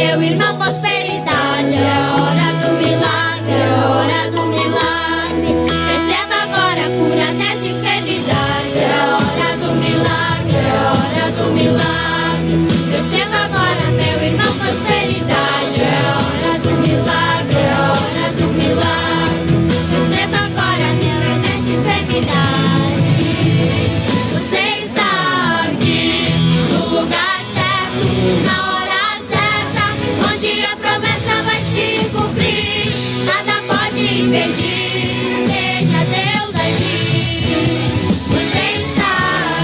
meu irmão, prosperidade. É a hora do milagre, é a hora do milagre. Receba agora a cura dessa enfermidade. É a hora do milagre, é a hora do milagre. Receba agora, meu irmão, prosperidade. É a hora do milagre, é a hora do milagre. Receba agora a cura dessa enfermidade. Você está aqui no lugar certo, na hora certa, onde a promessa vai se cumprir. Nada pode impedir, deixa Deus agir. Você está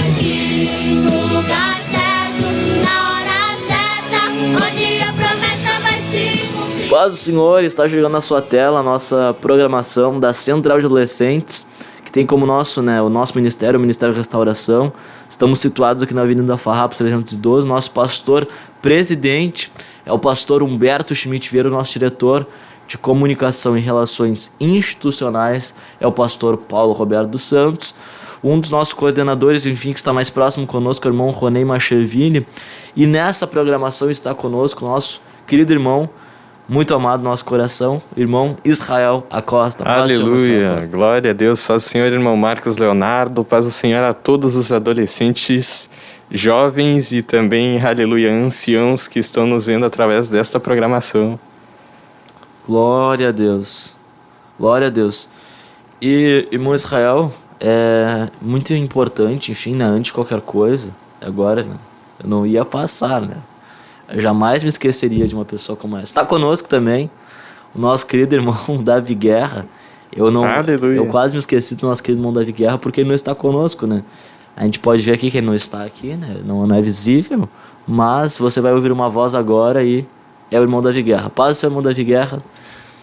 aqui no lugar certo, na hora certa, onde a promessa vai se cumprir. Paz do Senhor, está chegando na sua tela a nossa programação da Central de Adolescentes, que tem como nosso, o nosso ministério, o Ministério de Restauração. Estamos situados aqui na Avenida Farrapos 312. Nosso pastor presidente é o pastor Humberto Schmidt Vieira. O nosso diretor de comunicação e relações institucionais é o pastor Paulo Roberto dos Santos. Um dos nossos coordenadores, enfim, que está mais próximo conosco, é o irmão Ronei Machevini. E nessa programação está conosco o nosso querido irmão, muito amado no nosso coração, irmão Israel Acosta. Aleluia, glória a Deus. Paz do Senhor, irmão Marcos Leonardo. Paz do Senhor a todos os adolescentes, jovens e também, aleluia, anciãos que estão nos vendo através desta programação. Glória a Deus. Glória a Deus. E, irmão Israel, é muito importante, enfim, antes de qualquer coisa, agora, eu não ia passar, Eu jamais me esqueceria de uma pessoa como essa. Está conosco também o nosso querido irmão Davi Guerra. Eu quase me esqueci do nosso querido irmão Davi Guerra porque ele não está conosco, A gente pode ver aqui que ele não está aqui, Não é visível, mas você vai ouvir uma voz agora e é o irmão Davi Guerra. Paz do seu irmão Davi Guerra.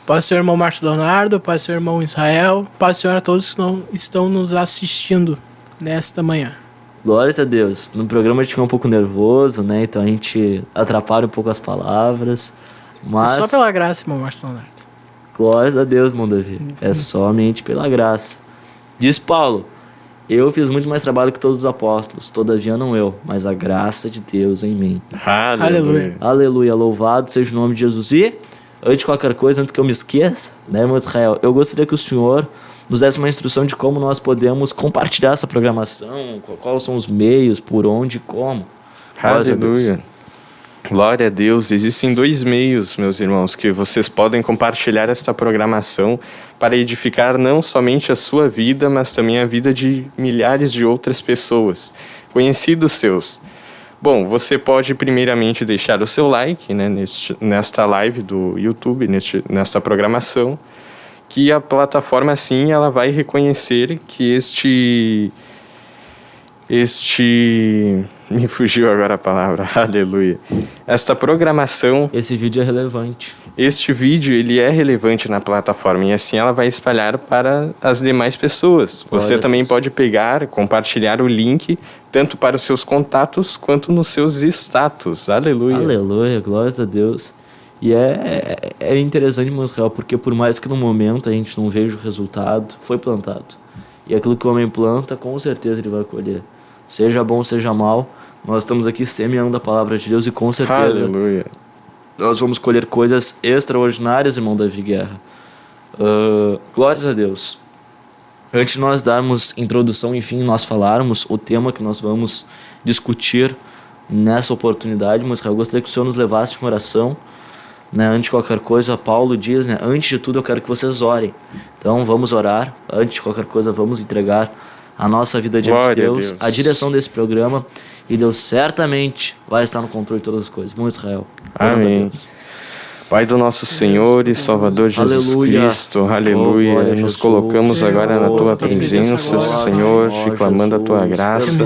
Paz do seu irmão Marcos Leonardo, paz do seu irmão Israel, paz do Senhor a todos que estão nos assistindo nesta manhã. Glória a Deus. No programa a gente fica um pouco nervoso, Então a gente atrapalha um pouco as palavras. Mas Só pela graça, irmão Marcos Leonardo. Glória a Deus, irmão Davi. É somente pela graça. Diz Paulo: eu fiz muito mais trabalho que todos os apóstolos, todavia não eu, mas a graça de Deus em mim. Aleluia. Aleluia. Louvado seja o nome de Jesus. E, antes de qualquer coisa, antes que eu me esqueça, irmão Israel, eu gostaria que o senhor nos desse uma instrução de como nós podemos compartilhar essa programação, quais são os meios, por onde e como. Aleluia. Glória a Deus. Existem 2 meios, meus irmãos, que vocês podem compartilhar esta programação para edificar não somente a sua vida, mas também a vida de milhares de outras pessoas, conhecidos seus. Bom, você pode primeiramente deixar o seu like, nesta live do YouTube, nesta programação, que a plataforma, sim, ela vai reconhecer que me fugiu agora a palavra, aleluia. Esta programação... Esse vídeo é relevante. Este vídeo, ele é relevante na plataforma e assim ela vai espalhar para as demais pessoas. Você também pode pegar, compartilhar o link, tanto para os seus contatos, quanto nos seus status. Aleluia. Aleluia, glória a Deus. E é interessante, Israel, porque por mais que no momento a gente não veja o resultado, foi plantado. E aquilo que o homem planta, com certeza ele vai colher. Seja bom, seja mal, nós estamos aqui semeando a palavra de Deus e com certeza aleluia, nós vamos colher coisas extraordinárias, irmão Davi Guerra. Glórias a Deus. Antes de nós darmos introdução, enfim, nós falarmos o tema que nós vamos discutir nessa oportunidade, mas eu gostaria que o Senhor nos levasse em oração. Antes de qualquer coisa, Paulo diz, antes de tudo eu quero que vocês orem. Então vamos orar. Antes de qualquer coisa, vamos entregar a nossa vida diante de Deus, a direção desse programa, e Deus certamente vai estar no controle de todas as coisas. Bom Israel. Amém. Pai do nosso Senhor e Salvador Jesus Cristo, aleluia, nos colocamos agora na Tua presença, Senhor, te clamando a Tua graça,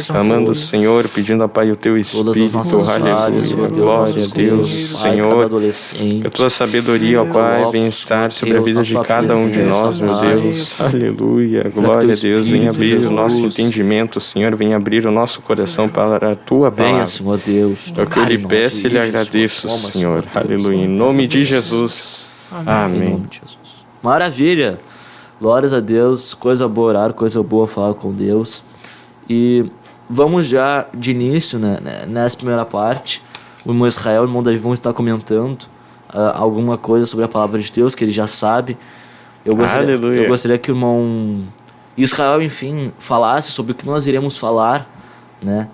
clamando o Senhor, pedindo a Pai o Teu Espírito, aleluia, glória a Deus, Senhor, a Tua sabedoria, ó Pai, vem estar sobre a vida de cada um de nós, meu Deus, aleluia, glória a Deus, vem abrir o nosso entendimento, Senhor, vem abrir o nosso coração para a Tua palavra. Venha, Senhor Deus, é o que eu lhe peço e lhe agradeço, Senhor, aleluia. Em nome de Jesus. Amém. Em nome de Jesus. Maravilha. Glórias a Deus. Coisa boa orar, coisa boa falar com Deus. E vamos já de início, nessa primeira parte, o irmão Israel e o irmão Davi vão estar comentando alguma coisa sobre a palavra de Deus, que ele já sabe. Eu gostaria que o irmão Israel, enfim, falasse sobre o que nós iremos falar, né?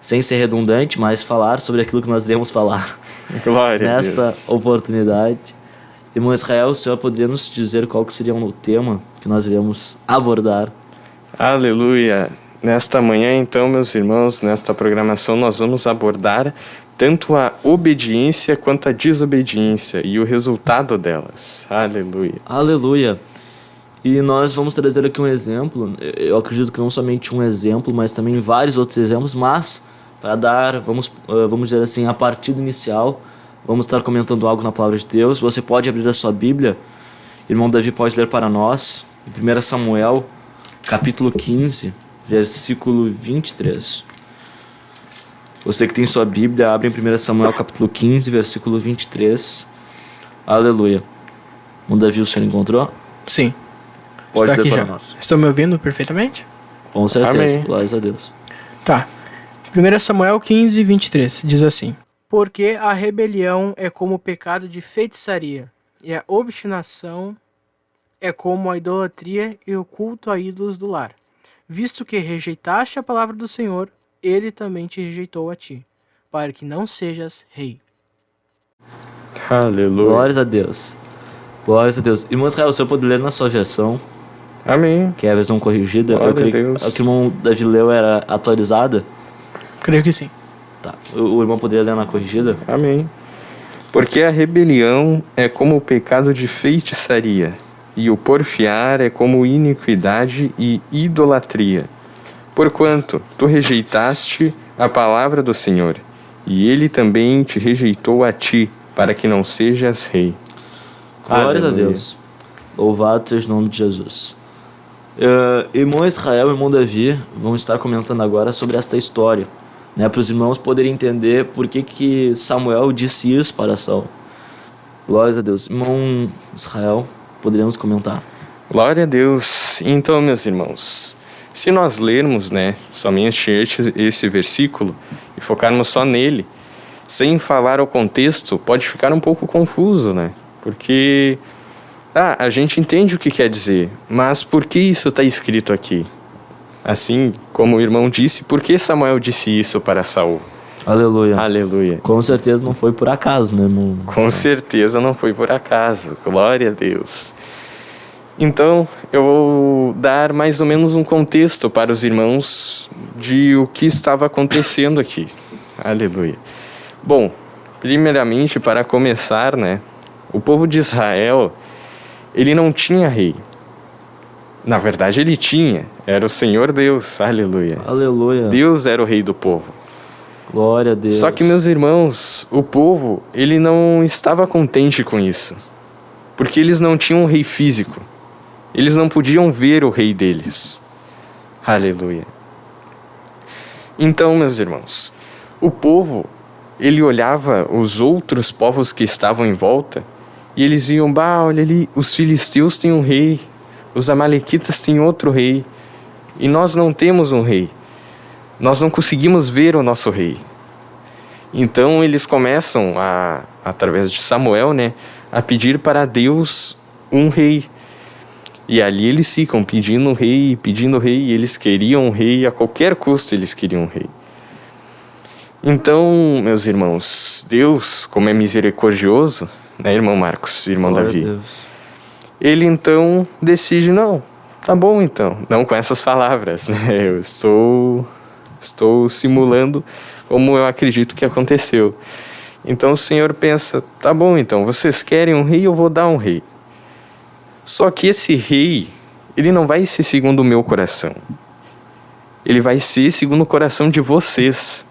Sem ser redundante, mas falar sobre aquilo que nós iremos falar. Glória nesta oportunidade. Irmão Israel, o senhor poderia nos dizer qual que seria o tema que nós iremos abordar? Aleluia! Nesta manhã, então, meus irmãos, nesta programação, nós vamos abordar tanto a obediência quanto a desobediência e o resultado delas. Aleluia! Aleluia! E nós vamos trazer aqui um exemplo, eu acredito que não somente um exemplo, mas também vários outros exemplos, mas para dar, vamos dizer assim, a partida inicial, vamos estar comentando algo na palavra de Deus. Você pode abrir a sua Bíblia, irmão Davi pode ler para nós, em 1 Samuel, capítulo 15, versículo 23. Você que tem sua Bíblia, abre em 1 Samuel, capítulo 15, versículo 23. Aleluia. Irmão Davi, o senhor encontrou? Sim. Pode Está ler aqui para já. nós. Estão me ouvindo perfeitamente? Com certeza, Amém. glórias a Deus. Tá. 1 Samuel 15, 23, diz assim: Porque a rebelião é como o pecado de feitiçaria, e a obstinação é como a idolatria e o culto a ídolos do lar. Visto que rejeitaste a palavra do Senhor, ele também te rejeitou a ti, para que não sejas rei. Aleluia! Glórias a Deus. Glórias a Deus. Irmão Israel, o senhor pode ler na sua versão, Amém! que é a versão corrigida? Glória Eu creio a Deus. que a que o irmão Davi leu era atualizada. Creio que sim. Tá. O irmão poderia ler na corrigida? Amém! Porque a rebelião é como o pecado de feitiçaria, e o porfiar é como iniquidade e idolatria. Porquanto tu rejeitaste a palavra do Senhor, e ele também te rejeitou a ti, para que não sejas rei. Glórias a Aleluia. Deus. Louvado seja o nome de Jesus. Irmão Israel e irmão Davi vão estar comentando agora sobre esta história, né, para os irmãos poderem entender por que Samuel disse isso para Saul. Glórias a Deus. Irmão Israel, poderíamos comentar? Glória a Deus. Então, meus irmãos, se nós lermos, né, somente esse versículo e focarmos só nele, sem falar o contexto, pode ficar um pouco confuso, né? Porque a gente entende o que quer dizer, mas por que isso está escrito aqui? Assim como o irmão disse, por que Samuel disse isso para Saul? Aleluia. Aleluia. Com certeza não foi por acaso, né, irmão? Com certeza não foi por acaso. Glória a Deus. Então, eu vou dar mais ou menos um contexto para os irmãos de o que estava acontecendo aqui. Aleluia. Bom, primeiramente, para começar, né, o povo de Israel, ele não tinha rei. Na verdade, ele tinha. Era o Senhor Deus. Aleluia. Aleluia. Deus era o rei do povo. Glória a Deus. Só que, meus irmãos, o povo, ele não estava contente com isso. Porque eles não tinham um rei físico. Eles não podiam ver o rei deles. Aleluia. Então, meus irmãos, o povo, ele olhava os outros povos que estavam em volta e eles iam, olha ali, os filisteus têm um rei, os amalequitas têm outro rei e nós não temos um rei. Nós não conseguimos ver o nosso rei. Então eles começam, através de Samuel, né, a pedir para Deus um rei. E ali eles ficam pedindo rei, e eles queriam um rei, a qualquer custo eles queriam um rei. Então, meus irmãos, Deus, como é misericordioso, né, irmão Marcos, irmão Glória Davi, a Deus. ele então decide, não, tá bom então, não com essas palavras, né, eu estou simulando como eu acredito que aconteceu. Então o Senhor pensa, tá bom então, vocês querem um rei, eu vou dar um rei. Só que esse rei, ele não vai ser segundo o meu coração. Ele vai ser segundo o coração de vocês.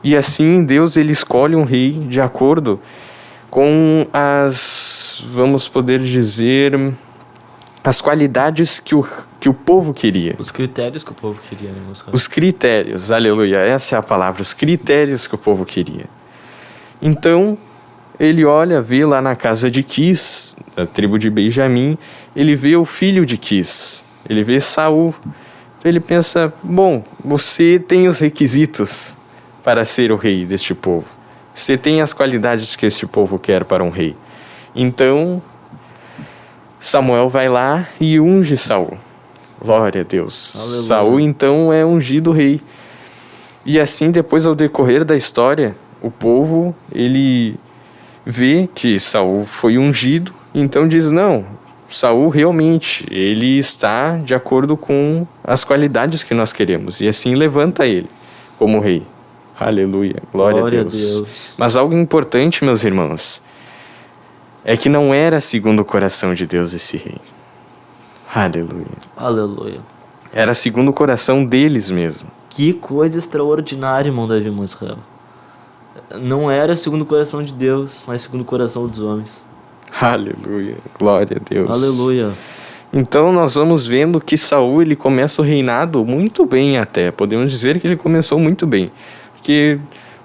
E assim Deus, ele escolhe um rei de acordo com as, vamos poder dizer, as qualidades que o povo queria. Os critérios que o povo queria, né, meus caros? Os critérios, aleluia, essa é a palavra, os critérios que o povo queria. Então, ele olha, vê lá na casa de Quis, da tribo de Benjamim, ele vê o filho de Quis, ele vê Saul. Então ele pensa, bom, você tem os requisitos para ser o rei deste povo. Você tem as qualidades que este povo quer para um rei. Então, Samuel vai lá e unge Saul. Glória a Deus. Aleluia. Saul, então, é ungido rei. E assim, depois, ao decorrer da história, o povo, ele vê que Saul foi ungido, então diz, não, Saul realmente, ele está de acordo com as qualidades que nós queremos. E assim levanta ele como rei. Aleluia, glória a Deus. Mas algo importante, meus irmãos, é que não era segundo o coração de Deus esse rei. Aleluia. Aleluia. Era segundo o coração deles mesmo. Que coisa extraordinária, irmão Davi Israel. Não era segundo o coração de Deus, mas segundo o coração dos homens. Aleluia, glória a Deus. Aleluia. Então nós vamos vendo que Saul, ele começa o reinado muito bem até. Podemos dizer que ele começou muito bem. Porque,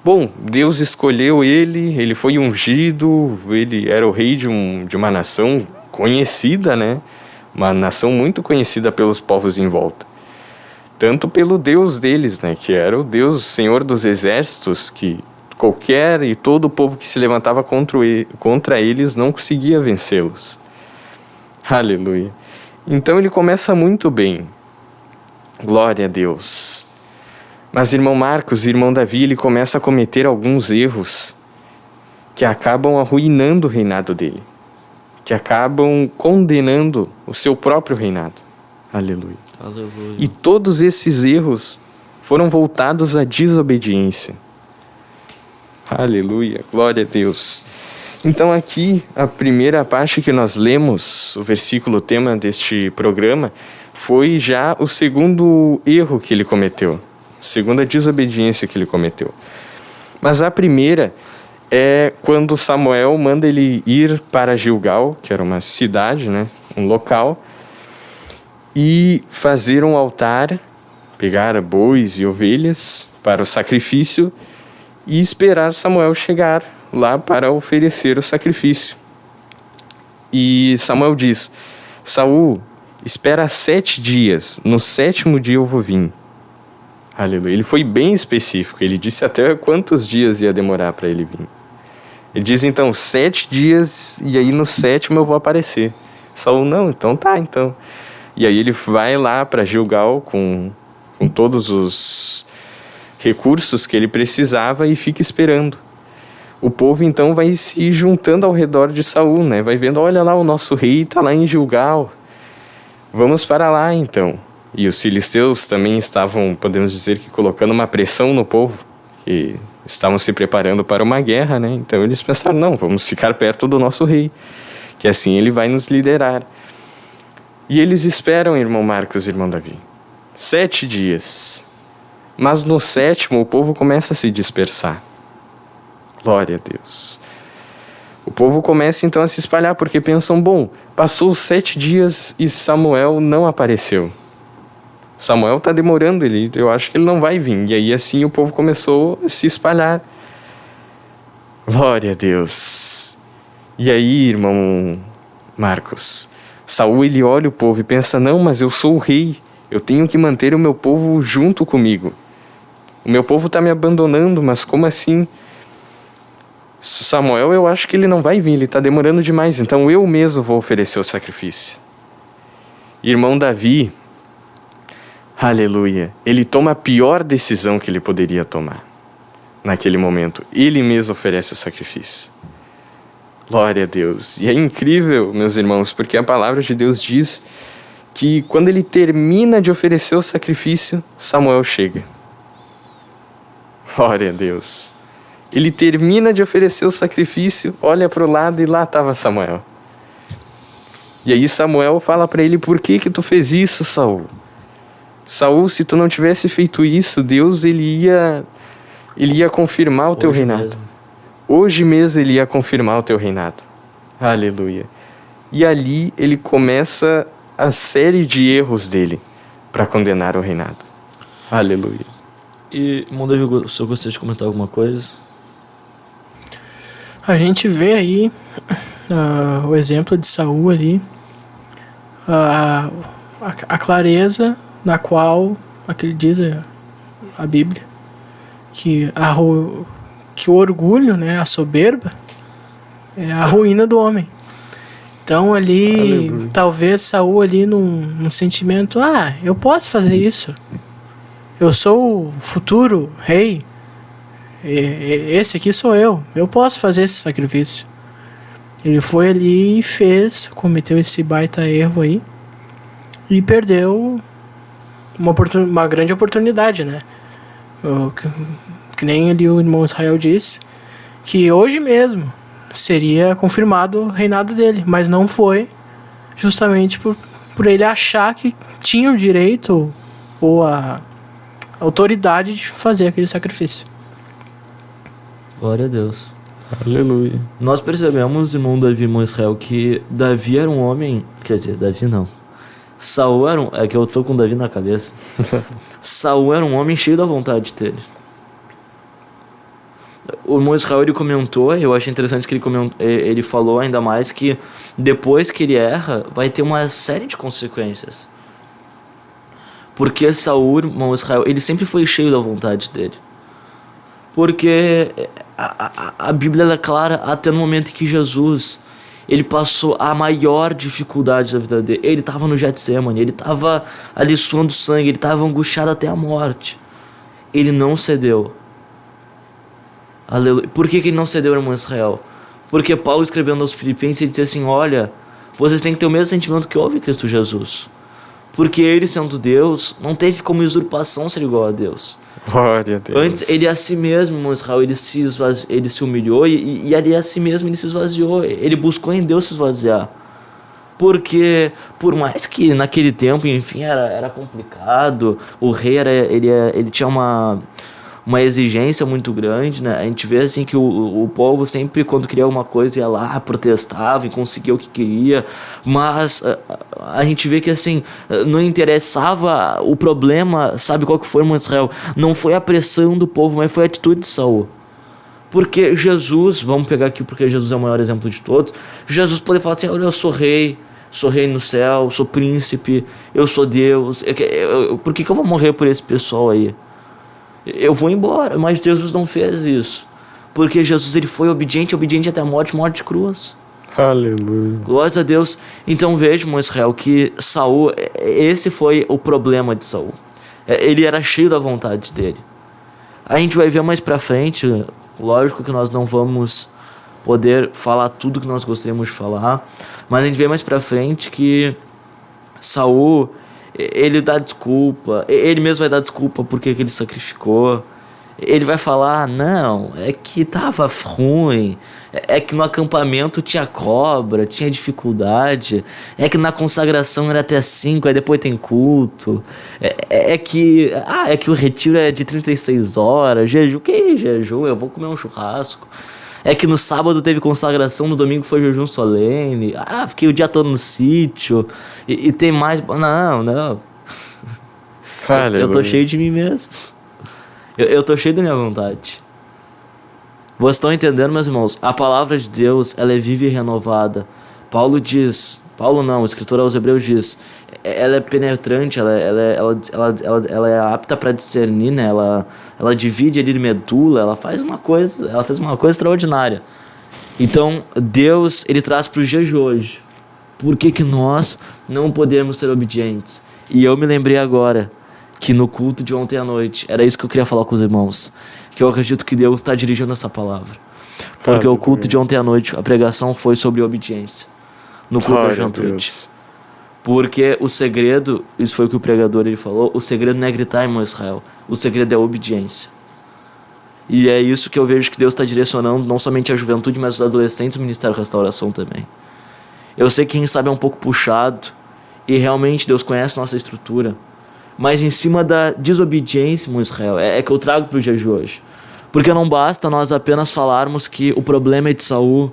bom, Deus escolheu ele, ele foi ungido, ele era o rei de uma nação conhecida, né? Uma nação muito conhecida pelos povos em volta. Tanto pelo Deus deles, né? Que era o Deus, Senhor dos exércitos, que qualquer e todo o povo que se levantava contra eles não conseguia vencê-los. Aleluia. Então ele começa muito bem. Glória a Deus. Mas irmão Marcos, irmão Davi, ele começa a cometer alguns erros que acabam arruinando o reinado dele. Que acabam condenando o seu próprio reinado. Aleluia. Aleluia. E todos esses erros foram voltados à desobediência. Aleluia, glória a Deus. Então aqui, a primeira parte que nós lemos, o versículo tema deste programa, foi já o segundo erro que ele cometeu, a segunda desobediência que ele cometeu. Mas a primeira é quando Samuel manda ele ir para Gilgal, que era uma cidade, né, um local, e fazer um altar, pegar bois e ovelhas para o sacrifício e esperar Samuel chegar lá para oferecer o sacrifício. E Samuel diz, Saul, espera 7 dias, no 7º dia eu vou vir. Aleluia. Ele foi bem específico, ele disse até quantos dias ia demorar para ele vir. Ele diz então, 7 dias e aí no 7º eu vou aparecer. Saul, não, então tá, então. E aí ele vai lá para Gilgal com todos os recursos que ele precisava e fica esperando. O povo então vai se juntando ao redor de Saul, né? Vai vendo, olha lá, o nosso rei está lá em Gilgal. Vamos para lá então. E os filisteus também estavam, podemos dizer que colocando uma pressão no povo, e estavam se preparando para uma guerra, né? Então eles pensaram, não, vamos ficar perto do nosso rei, que assim ele vai nos liderar. E eles esperam, irmão Marcos e irmão Davi, 7 dias. Mas no 7º o povo começa a se dispersar. Glória a Deus. O povo começa então a se espalhar, porque pensam, bom, passou 7 dias e Samuel não apareceu. Samuel está demorando, eu acho que ele não vai vir. E aí assim o povo começou a se espalhar. Glória a Deus. E aí, irmão Marcos, Saul ele olha o povo e pensa, não, mas eu sou o rei, eu tenho que manter o meu povo junto comigo. O meu povo está me abandonando, mas como assim? Samuel, eu acho que ele não vai vir, ele está demorando demais, então eu mesmo vou oferecer o sacrifício. Irmão Davi, aleluia, ele toma a pior decisão que ele poderia tomar naquele momento. Ele mesmo oferece o sacrifício. Glória a Deus. E é incrível, meus irmãos, porque a palavra de Deus diz que quando ele termina de oferecer o sacrifício, Samuel chega. Glória a Deus. Ele termina de oferecer o sacrifício, olha para o lado e lá estava Samuel. E aí Samuel fala para ele, por que tu fez isso, Saul? Saul, se tu não tivesse feito isso, Deus ele ia confirmar o teu reinado. Hoje mesmo ele ia confirmar o teu reinado. Aleluia. E ali ele começa a série de erros dele para condenar o reinado. Aleluia. E, irmão Davi, o senhor gostaria de comentar alguma coisa? A gente vê aí o exemplo de Saul ali, a clareza na qual, aquele diz a Bíblia, que o orgulho, né, a soberba, é a ruína do homem. Então ali, Aleluia. talvez Saul ali num sentimento, eu posso fazer isso. Eu sou o futuro rei. Esse aqui sou eu posso fazer esse sacrifício. Ele foi ali e cometeu esse baita erro aí e perdeu uma grande oportunidade, né? Que nem ali o irmão Israel disse, que hoje mesmo seria confirmado o reinado dele, mas não foi, justamente por ele achar que tinha o direito ou a autoridade de fazer aquele sacrifício. Glória a Deus. Aleluia. Nós percebemos, irmão Davi, irmão Israel, que Davi era um homem... Quer dizer, Davi não. Saul era é que eu tô com Davi na cabeça. Saul era um homem cheio da vontade dele. O irmão Israel, ele comentou, eu achei interessante que ele falou ainda mais que depois que ele erra, vai ter uma série de consequências. Porque Saul, irmão Israel, ele sempre foi cheio da vontade dele. Porque a Bíblia é clara até no momento em que Jesus, ele passou a maior dificuldade da vida dele. Ele estava no Getsemane, ele estava ali suando sangue, ele estava angustiado até a morte. Ele não cedeu. Aleluia. Por que ele não cedeu, irmão Israel? Porque Paulo, escrevendo aos Filipenses, ele disse assim, olha, vocês têm que ter o mesmo sentimento que houve em Cristo Jesus. Porque ele, sendo Deus, não teve como usurpação ser igual a Deus. Glória a Deus. Antes, ele a si mesmo, irmão Israel, ele se humilhou e ali a si mesmo ele se esvaziou. Ele buscou em Deus se esvaziar. Porque, por mais que naquele tempo, enfim, era complicado, o rei ele tinha uma exigência muito grande, né? A gente vê assim que o povo sempre, quando queria alguma coisa, ia lá, protestava e conseguia o que queria, mas a gente vê que assim, não interessava o problema, sabe qual que foi, irmão Israel? Não foi a pressão do povo, mas foi a atitude de Saul. Porque Jesus, vamos pegar aqui porque Jesus é o maior exemplo de todos, Jesus poderia falar assim, olha, eu sou rei no céu, sou príncipe, eu sou Deus, por que eu vou morrer por esse pessoal aí? Eu vou embora, mas Jesus não fez isso. Porque Jesus, ele foi obediente até a morte de cruz. Aleluia. Glória a Deus. Então veja, irmão Israel, que Saul, esse foi o problema de Saul. Ele era cheio da vontade dele. A gente vai ver mais pra frente, lógico que nós não vamos poder falar tudo que nós gostaríamos de falar, mas a gente vê mais pra frente que Saul, ele dá desculpa, ele mesmo vai dar desculpa porque ele sacrificou. Ele vai falar, não, é que tava ruim, é que no acampamento tinha cobra, tinha dificuldade, é que na consagração era até 5, aí depois tem culto, é que o retiro é de 36 horas, jejum, que jejum? Eu vou comer um churrasco. É que no sábado teve consagração, no domingo foi jejum solene. Fiquei o dia todo no sítio. E tem mais... Não. Eu tô cheio de mim mesmo. Eu tô cheio da minha vontade. Vocês estão entendendo, meus irmãos? A palavra de Deus, ela é viva e renovada. Paulo não, o escritor aos Hebreus diz, ela é penetrante, ela é apta para discernir, né? Ela divide ali medula, ela fez uma coisa extraordinária. Então, Deus, ele traz para os dias de hoje. Por que nós não podemos ser obedientes? E eu me lembrei agora que no culto de ontem à noite, era isso que eu queria falar com os irmãos, que eu acredito que Deus está dirigindo essa palavra. Porque o culto de ontem à noite, a pregação foi sobre obediência. No culto da juventude. Porque o segredo, isso foi o que o pregador ele falou, o segredo não é gritar, irmão Israel, o segredo é a obediência. E é isso que eu vejo que Deus está direcionando não somente a juventude, mas os adolescentes do Ministério Restauração também. Eu sei que quem sabe é um pouco puxado, e realmente Deus conhece nossa estrutura, mas em cima da desobediência, irmão Israel, é que eu trago para o dia de hoje. Porque não basta nós apenas falarmos que o problema é de Saul,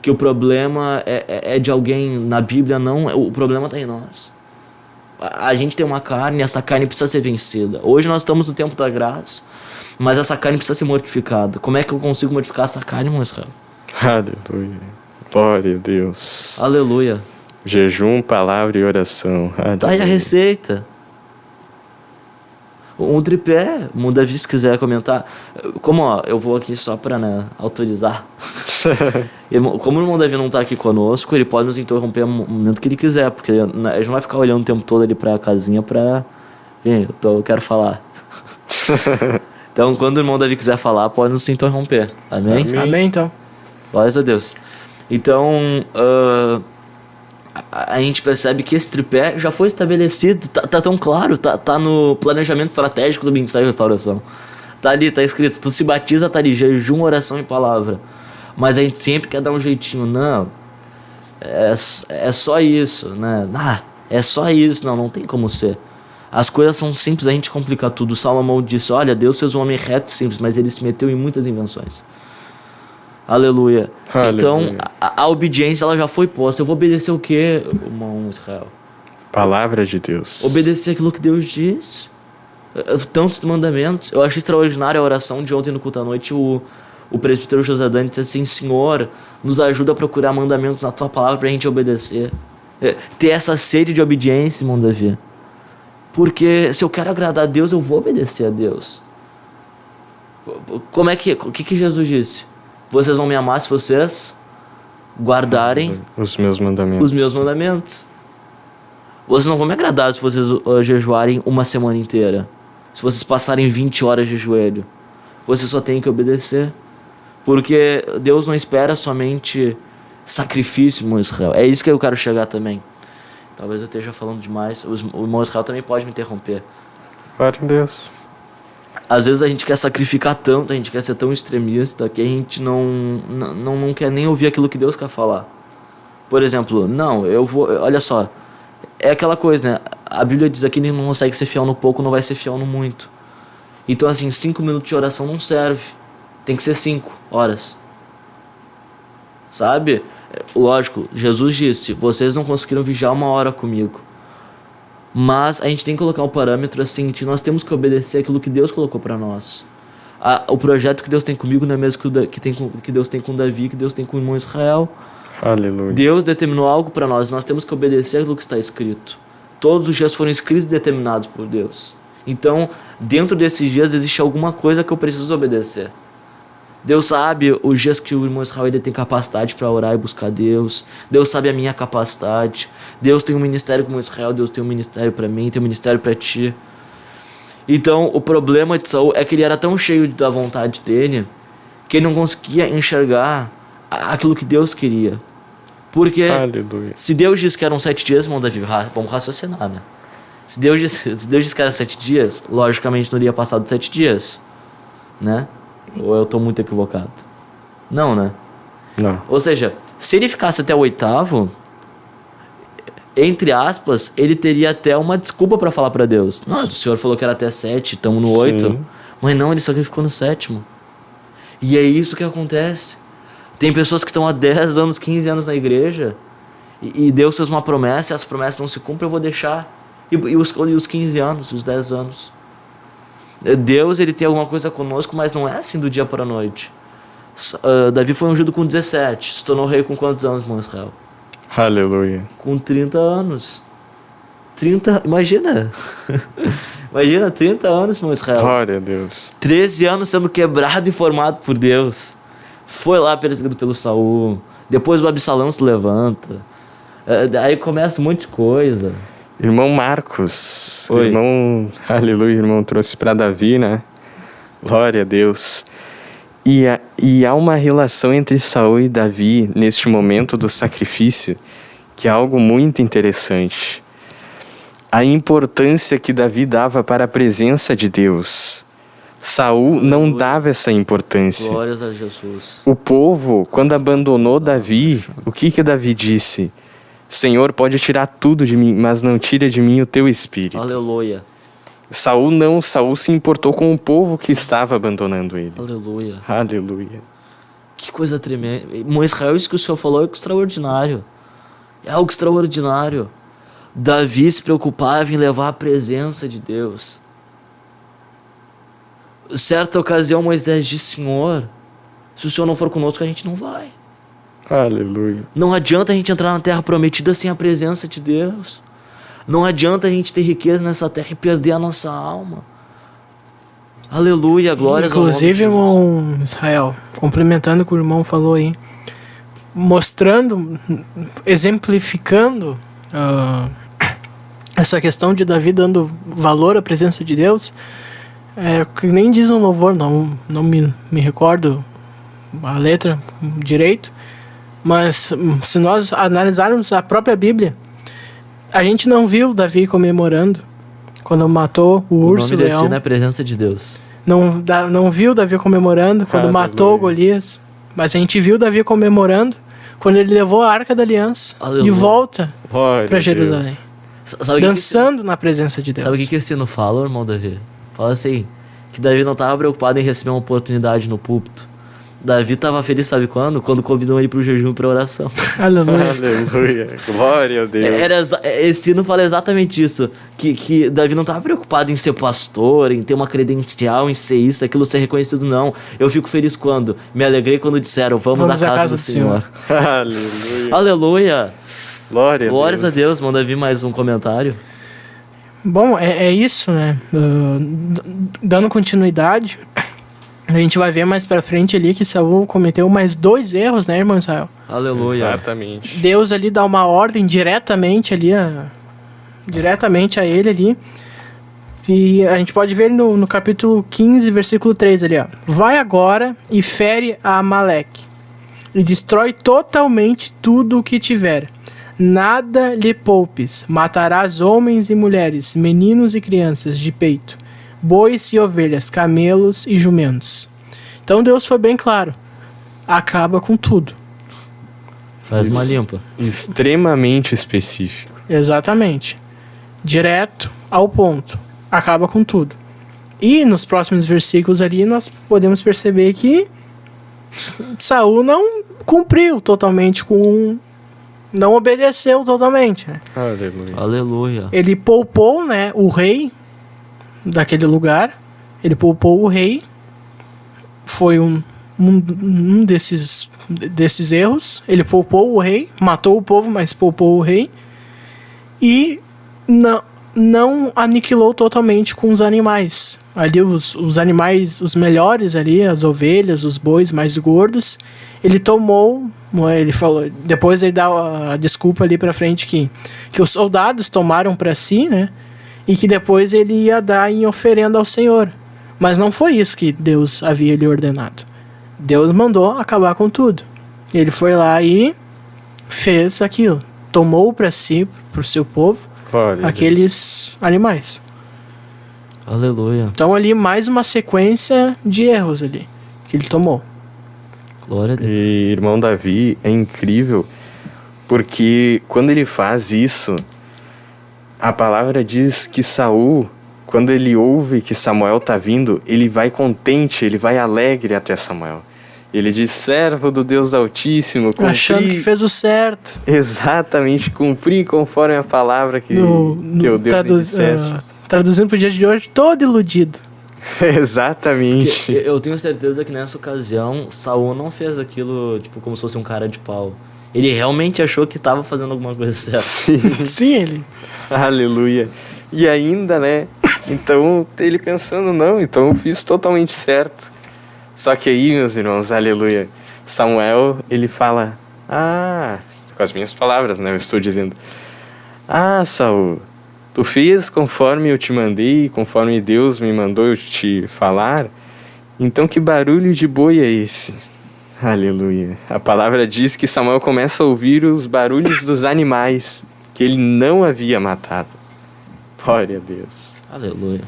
que o problema é de alguém na Bíblia, não, o problema está em nós. A gente tem uma carne e essa carne precisa ser vencida. Hoje nós estamos no tempo da graça, mas essa carne precisa ser mortificada. Como é que eu consigo mortificar essa carne, irmão Israel? Aleluia. Glória a Deus. Aleluia. Jejum, palavra e oração. Tá aí a receita. Um tripé, o Davi, se quiser comentar. Como, ó, eu vou aqui só pra, né, autorizar. Como o irmão Davi não tá aqui conosco, ele pode nos interromper no momento que ele quiser, porque ele não vai ficar olhando o tempo todo ali pra casinha pra... eu quero falar. Então, quando o irmão Davi quiser falar, pode nos interromper. Amém? Amém, então. Glórias a Deus. Então, a gente percebe que esse tripé já foi estabelecido, tá tão claro, tá no planejamento estratégico do Ministério de Restauração. Tá ali, tá escrito, tu se batiza, tá ali, jejum, oração e palavra. Mas a gente sempre quer dar um jeitinho, não, é só isso, né? É só isso, não tem como ser. As coisas são simples, a gente complica tudo. Salomão disse, olha, Deus fez um homem reto e simples, mas ele se meteu em muitas invenções. Aleluia. Então, a obediência, ela já foi posta. Eu vou obedecer o quê, irmão Israel? Palavra de Deus. Obedecer aquilo que Deus diz. Tantos mandamentos. Eu achei extraordinária a oração de ontem no culto à noite. O presbítero José Dani disse assim, Senhor, nos ajuda a procurar mandamentos na Tua palavra pra gente obedecer. Ter essa sede de obediência, irmão Davi. Porque se eu quero agradar a Deus, eu vou obedecer a Deus. O que Jesus disse? Vocês vão me amar se vocês guardarem os meus mandamentos. Vocês não vão me agradar se vocês jejuarem uma semana inteira. Se vocês passarem 20 horas de joelho. Vocês só têm que obedecer. Porque Deus não espera somente sacrifício, irmão Israel. É isso que eu quero chegar também. Talvez eu esteja falando demais. O irmão Israel também pode me interromper. Glória a Deus. Às vezes a gente quer sacrificar tanto, a gente quer ser tão extremista que a gente não quer nem ouvir aquilo que Deus quer falar. Por exemplo, olha só, é aquela coisa, né? A Bíblia diz aqui que quem não consegue ser fiel no pouco não vai ser fiel no muito. Então assim, 5 minutos de oração não serve. Tem que ser 5 horas. Sabe? Lógico, Jesus disse, vocês não conseguiram vigiar 1 hora comigo. Mas a gente tem que colocar um parâmetro assim, que nós temos que obedecer aquilo que Deus colocou para nós. O projeto que Deus tem comigo não é mesmo que Deus tem com Davi, que Deus tem com o irmão Israel. Aleluia. Deus determinou algo para nós temos que obedecer aquilo que está escrito. Todos os dias foram escritos e determinados por Deus. Então, dentro desses dias existe alguma coisa que eu preciso obedecer. Deus sabe os dias que o irmão Israel ele tem capacidade para orar e buscar Deus. Deus sabe a minha capacidade. Deus tem um ministério como Israel. Deus tem um ministério para mim, tem um ministério para ti. Então, o problema de Saul é que ele era tão cheio da vontade dele que ele não conseguia enxergar aquilo que Deus queria. Porque Aleluia. Se Deus disse que eram 7 dias, irmão Davi, vamos raciocinar, né? Se Deus disse que era 7 dias, logicamente não iria passar dos 7 dias, né? Ou eu tô muito equivocado? Não, né? Não. Ou seja, se ele ficasse até o 8º, entre aspas, ele teria até uma desculpa para falar para Deus. Não, o Senhor falou que era até 7, estamos no 8. Sim. Mas não, ele sacrificou no 7º. E é isso que acontece. Tem pessoas que estão há 10 anos, 15 anos na igreja e Deus fez uma promessa e as promessas não se cumprem, eu vou deixar. E os 15 anos, os 10 anos. Deus, ele tem alguma coisa conosco, mas não é assim do dia para a noite. Davi foi ungido com 17, se tornou rei com quantos anos, irmão Israel? Aleluia. Com 30 anos. 30, imagina. Imagina, 30 anos, irmão Israel. Glória a Deus. 13 anos sendo quebrado e formado por Deus. Foi lá perseguido pelo Saul. Depois o Absalão se levanta. Aí começa um monte de coisa. Irmão Marcos. Oi. Aleluia, irmão, trouxe para Davi, né? Glória a Deus. E há uma relação entre Saul e Davi neste momento do sacrifício que é algo muito interessante. A importância que Davi dava para a presença de Deus. Saul não dava essa importância. Glórias a Jesus. O povo, quando abandonou Davi, o que Davi disse? Senhor, pode tirar tudo de mim, mas não tira de mim o teu espírito. Aleluia. Saul não, Saul se importou com o povo que estava abandonando ele. Aleluia. Aleluia. Que coisa tremenda. Irmão Israel, isso que o Senhor falou é algo extraordinário. É algo extraordinário. Davi se preocupava em levar a presença de Deus. Certa ocasião, Moisés disse, Senhor, se o Senhor não for conosco, a gente não vai. Aleluia. Não adianta a gente entrar na terra prometida sem a presença de Deus. Não adianta a gente ter riqueza nessa terra e perder a nossa alma. Aleluia, glórias ao nome de Inclusive, Jesus. irmão Israel, complementando o que o irmão falou aí, mostrando, exemplificando essa questão de Davi dando valor à presença de Deus, que nem diz um louvor, não me recordo a letra direito, mas se nós analisarmos a própria Bíblia, a gente não viu Davi comemorando quando matou o urso, nome leão. na presença de Deus. Não viu Davi comemorando quando matou Golias, mas a gente viu Davi comemorando quando ele levou a Arca da Aliança Aleluia. de volta Glória para a Jerusalém, dançando na presença de Deus. Sabe o que esse hino fala, irmão Davi? Fala assim, que Davi não estava preocupado em receber uma oportunidade no púlpito. Davi estava feliz, sabe quando? Quando convidou ele para o jejum e para oração. Aleluia. Aleluia. Glória a Deus. Esse hino fala exatamente isso. Que Davi não estava preocupado em ser pastor, em ter uma credencial, em ser isso, aquilo, ser reconhecido, não. Eu fico feliz quando me alegrei quando disseram, vamos à casa do Senhor. Aleluia. Aleluia. Glórias a Deus. Manda Davi mais um comentário. Bom, é isso, né? Dando continuidade, a gente vai ver mais pra frente ali que Saul cometeu mais 2 erros, né, irmão Israel? Aleluia. Exatamente. Deus ali dá uma ordem diretamente ali, diretamente a ele ali. E a gente pode ver no capítulo 15, versículo 3 ali, ó. Vai agora e fere a Amaleque e destrói totalmente tudo o que tiver. Nada lhe poupes. Matarás homens e mulheres, meninos e crianças de peito, bois e ovelhas, camelos e jumentos. Então Deus foi bem claro. Acaba com tudo. Faz uma limpa. Extremamente específico. Exatamente. Direto ao ponto. Acaba com tudo. E nos próximos versículos ali nós podemos perceber que Saul não cumpriu totalmente não obedeceu totalmente, né? Aleluia. Aleluia. Ele poupou, né, o rei daquele lugar. Ele poupou o rei. Foi um desses erros. Ele poupou o rei. Matou o povo, mas poupou o rei. E não aniquilou totalmente com os animais. Ali os animais, os melhores ali, as ovelhas, os bois mais gordos, ele tomou, ele falou, depois ele dá a desculpa ali pra frente que os soldados tomaram pra si, né? E que depois ele ia dar em oferenda ao Senhor. Mas não foi isso que Deus havia lhe ordenado. Deus mandou acabar com tudo. Ele foi lá e fez aquilo. Tomou pra si, pro seu povo, Glória aqueles animais. Aleluia. Então ali mais uma sequência de erros ali que ele tomou. Glória a Deus. E irmão Davi é incrível porque quando ele faz isso, a palavra diz que Saul, quando ele ouve que Samuel está vindo, ele vai contente, ele vai alegre até Samuel. Ele diz, servo do Deus Altíssimo, cumpri... Achando que fez o certo. Exatamente, cumpri conforme a palavra que o Deus lhe disseste. Traduzindo para o dia de hoje, todo iludido. Exatamente. Porque eu tenho certeza que nessa ocasião, Saul não fez aquilo, tipo, como se fosse um cara de pau. Ele realmente achou que estava fazendo alguma coisa certa. Sim, ele. Aleluia. E ainda, né? Então, ele pensando, não, então eu fiz totalmente certo. Só que aí, meus irmãos, aleluia, Samuel, ele fala, com as minhas palavras, né? Eu estou dizendo, Saul, tu fez conforme eu te mandei, conforme Deus me mandou eu te falar, então que barulho de boi é esse? Aleluia. A palavra diz que Samuel começa a ouvir os barulhos dos animais que ele não havia matado. Glória a Deus. Aleluia.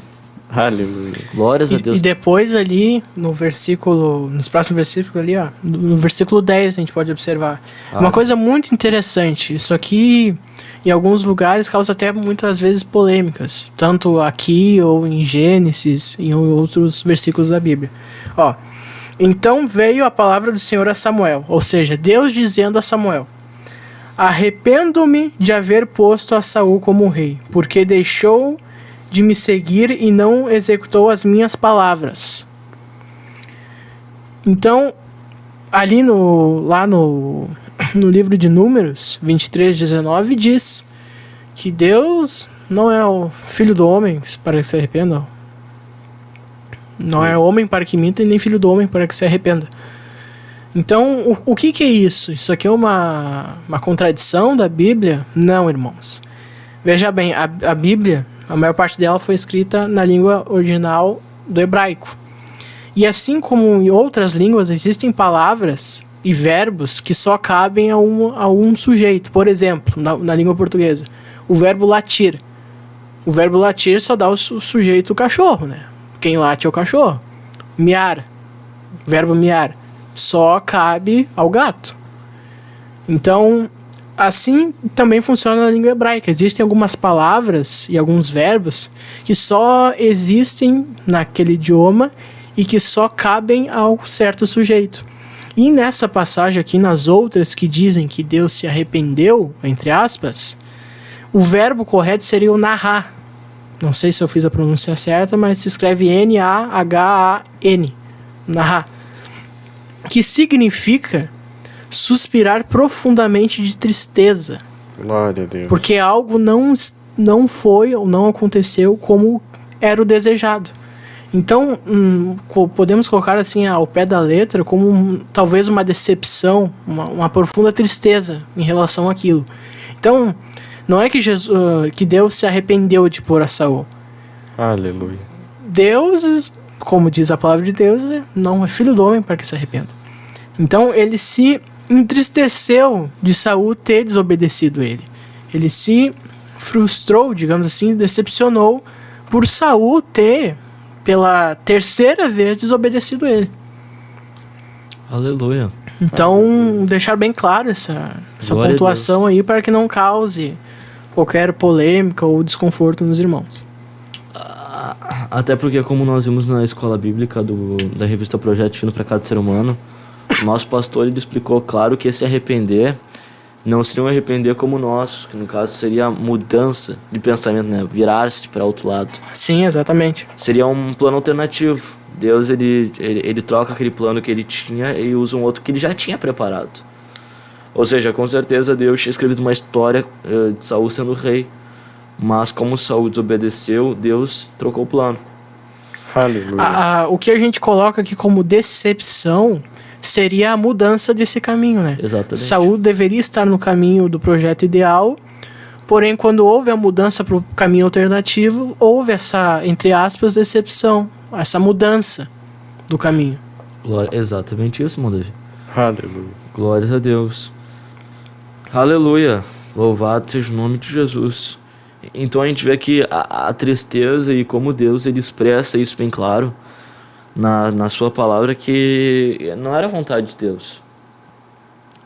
Aleluia. Glórias a Deus. E depois ali, nos próximos versículos ali, ó, no versículo 10 a gente pode observar. Uma coisa muito interessante, isso aqui em alguns lugares causa até muitas vezes polêmicas, tanto aqui ou em Gênesis e em outros versículos da Bíblia. Ó, então veio a palavra do Senhor a Samuel, ou seja, Deus dizendo a Samuel, arrependo-me de haver posto a Saul como rei, porque deixou de me seguir e não executou as minhas palavras. Então, ali no livro de Números 23:19 diz que Deus não é o filho do homem para que se arrependa. Não é homem para que minta e nem filho do homem para que se arrependa. Então, o que é isso? Isso aqui é uma contradição da Bíblia? Não, irmãos. Veja bem, a Bíblia, a maior parte dela foi escrita na língua original do hebraico. E assim como em outras línguas, existem palavras e verbos que só cabem a um sujeito. Por exemplo, na língua portuguesa, o verbo latir. O verbo latir só dá o sujeito o cachorro, né? Quem late é o cachorro. Miar, verbo miar, só cabe ao gato. Então, assim também funciona na língua hebraica. Existem algumas palavras e alguns verbos que só existem naquele idioma e que só cabem ao certo sujeito. E nessa passagem aqui, nas outras que dizem que Deus se arrependeu, entre aspas, o verbo correto seria o narrar. Não sei se eu fiz a pronúncia certa, mas se escreve N-A-H-A-N. Narrar. Que significa suspirar profundamente de tristeza. Glória a Deus. Porque algo não foi ou não aconteceu como era o desejado. Então, podemos colocar assim ao pé da letra como talvez uma decepção, uma profunda tristeza em relação àquilo. Então, não é que Deus se arrependeu de pôr a Saul. Aleluia. Deus, como diz a palavra de Deus, não é filho do homem para que se arrependa. Então, ele se entristeceu de Saul ter desobedecido ele. Ele se frustrou, digamos assim, decepcionou por Saul ter, pela terceira vez, desobedecido ele. Aleluia. Então, deixar bem claro essa pontuação aí para que não cause qualquer polêmica ou desconforto nos irmãos. Até porque, como nós vimos na escola bíblica da revista Projeto Divino para Cada Ser Humano, o nosso pastor ele explicou claro que esse arrepender não seria um arrepender como o nosso, que no caso seria mudança de pensamento, né? Virar-se para outro lado. Sim, exatamente. Seria um plano alternativo. Deus ele troca aquele plano que ele tinha e usa um outro que ele já tinha preparado. Ou seja, com certeza Deus tinha escrito uma história de Saul sendo rei, mas como Saul desobedeceu, Deus trocou o plano. Aleluia. O que a gente coloca aqui como decepção seria a mudança desse caminho, né? Exatamente. Saul deveria estar no caminho do projeto ideal, porém quando houve a mudança para o caminho alternativo, houve essa, entre aspas, decepção, essa mudança do caminho. Exatamente isso, meu Deus. Aleluia. Glórias a Deus. Aleluia. Louvado seja o nome de Jesus. Então a gente vê que a tristeza e como Deus ele expressa isso bem claro na sua palavra, que não era vontade de Deus.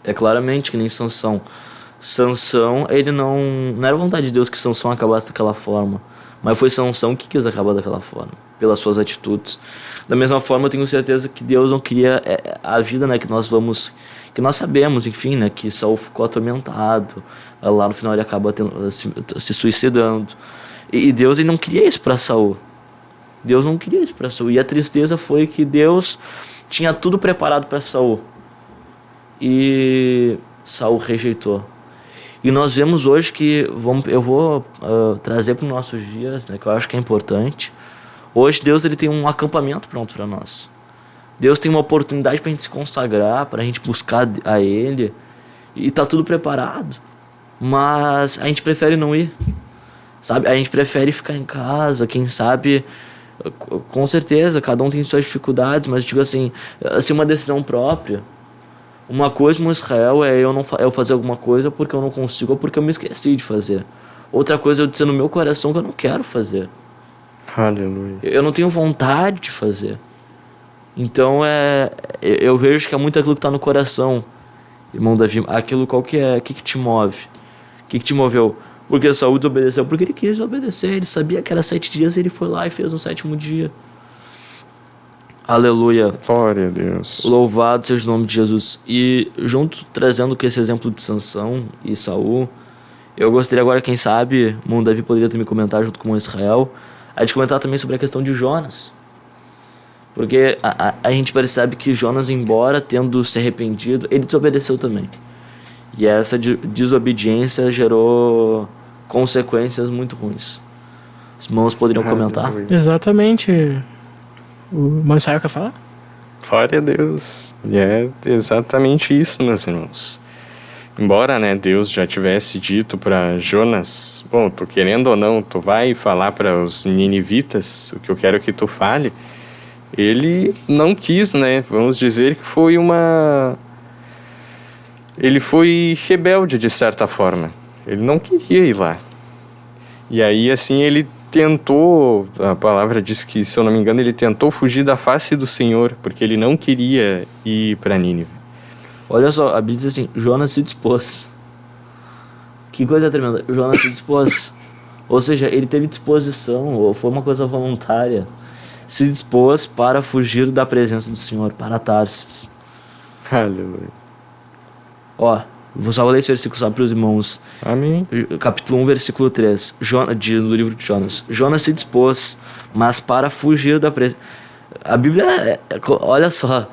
É claramente que nem Sansão. Sansão, ele não era vontade de Deus que Sansão acabasse daquela forma, mas foi Sansão que quis acabar daquela forma, pelas suas atitudes. Da mesma forma, eu tenho certeza que Deus não queria a vida, né, que nós sabemos, enfim, né, que Saul ficou atormentado, lá no final ele acaba se suicidando, e Deus ele não queria isso para Saul. Deus não queria isso para Saul, e a tristeza foi que Deus tinha tudo preparado para Saul, e Saul rejeitou. E nós vemos hoje que, eu vou trazer para os nossos dias, né, que eu acho que é importante. Hoje Deus ele tem um acampamento pronto para nós. Deus tem uma oportunidade para a gente se consagrar, para a gente buscar a Ele, e tá tudo preparado. Mas a gente prefere não ir, sabe? A gente prefere ficar em casa, quem sabe, com certeza, cada um tem suas dificuldades, mas digo assim uma decisão própria. Uma coisa no Israel é eu fazer alguma coisa porque eu não consigo ou porque eu me esqueci de fazer. Outra coisa é eu dizer no meu coração que eu não quero fazer. Aleluia. Eu não tenho vontade de fazer. Então eu vejo que é muito aquilo que está no coração, irmão Davi. Aquilo qual que é? O que te move? O que te moveu? Porque Saul desobedeceu? Porque ele quis obedecer. Ele sabia que era 7 dias e ele foi lá e fez no 7º dia. Aleluia. Glória a Deus. Louvado seja o nome de Jesus. E junto, trazendo com esse exemplo de Sansão e Saul, eu gostaria agora, quem sabe, o irmão Davi poderia também comentar junto com o Israel, a gente comentar também sobre a questão de Jonas. Porque a gente percebe que Jonas, embora tendo se arrependido, ele desobedeceu também. E essa desobediência gerou consequências muito ruins. Os irmãos poderiam comentar? Exatamente. O Mano Israel quer falar? Glória a Deus. E é exatamente isso, meus irmãos. Embora, né, Deus já tivesse dito para Jonas, bom, tu querendo ou não, tu vai falar para os ninivitas o que eu quero que tu fale, ele não quis, né, vamos dizer que ele foi rebelde de certa forma, ele não queria ir lá. E aí, assim, ele tentou, a palavra diz que, se eu não me engano, ele tentou fugir da face do Senhor, porque ele não queria ir para Nínive. Olha só, a Bíblia diz assim, Jonas se dispôs. Que coisa tremenda, Jonas se dispôs. Ou seja, ele teve disposição, ou foi uma coisa voluntária. Se dispôs para fugir da presença do Senhor, para Tarsis. Aleluia. Ó, vou só ler esse versículo só para os irmãos. Amém. Capítulo 1, versículo 3, do livro de Jonas. Jonas se dispôs, mas para fugir da presença... A Bíblia, olha só...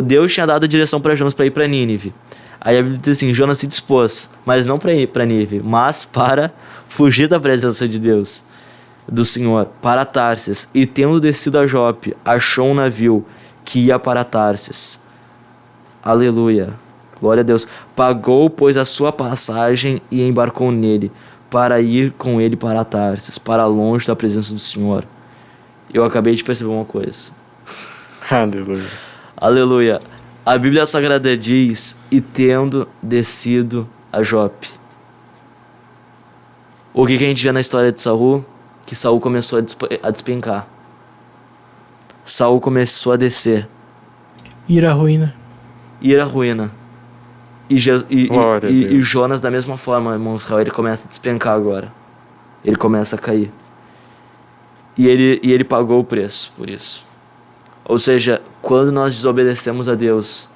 Deus tinha dado a direção para Jonas para ir para Nínive. Aí a Bíblia diz assim, Jonas se dispôs, mas não para ir para Nínive, mas para fugir da presença de Deus, do Senhor, para Tarsis. E tendo descido a Jope, achou um navio que ia para Tarsis. Aleluia, glória a Deus. Pagou, pois, a sua passagem e embarcou nele, para ir com ele para Tarsis, para longe da presença do Senhor. Eu acabei de perceber uma coisa. Aleluia. Aleluia. A Bíblia Sagrada diz, e tendo descido a Jope. O que a gente vê na história de Saul? Que Saul começou a despencar. Saul começou a descer. Ir à ruína. Ir à ruína. E Jonas da mesma forma, irmão Israel, ele começa a despencar agora. Ele começa a cair. E ele pagou o preço por isso. Ou seja, quando nós desobedecemos a Deus,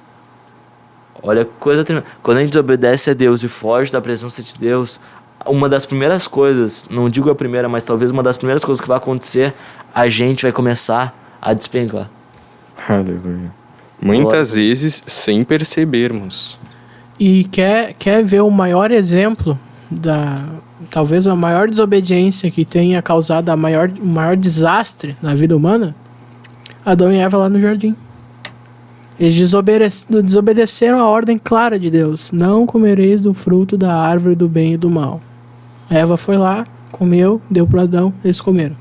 olha que coisa tremenda. Quando a gente desobedece a Deus e foge da presença de Deus, uma das primeiras coisas, não digo a primeira, mas talvez uma das primeiras coisas que vai acontecer, a gente vai começar a despencar. Aleluia. Muitas vezes sem percebermos. E quer ver o maior exemplo talvez a maior desobediência que tenha causado o maior desastre na vida humana? Adão e Eva lá no jardim. Eles desobedeceram a ordem clara de Deus. Não comereis do fruto da árvore do bem e do mal. A Eva foi lá, comeu, deu para Adão, eles comeram.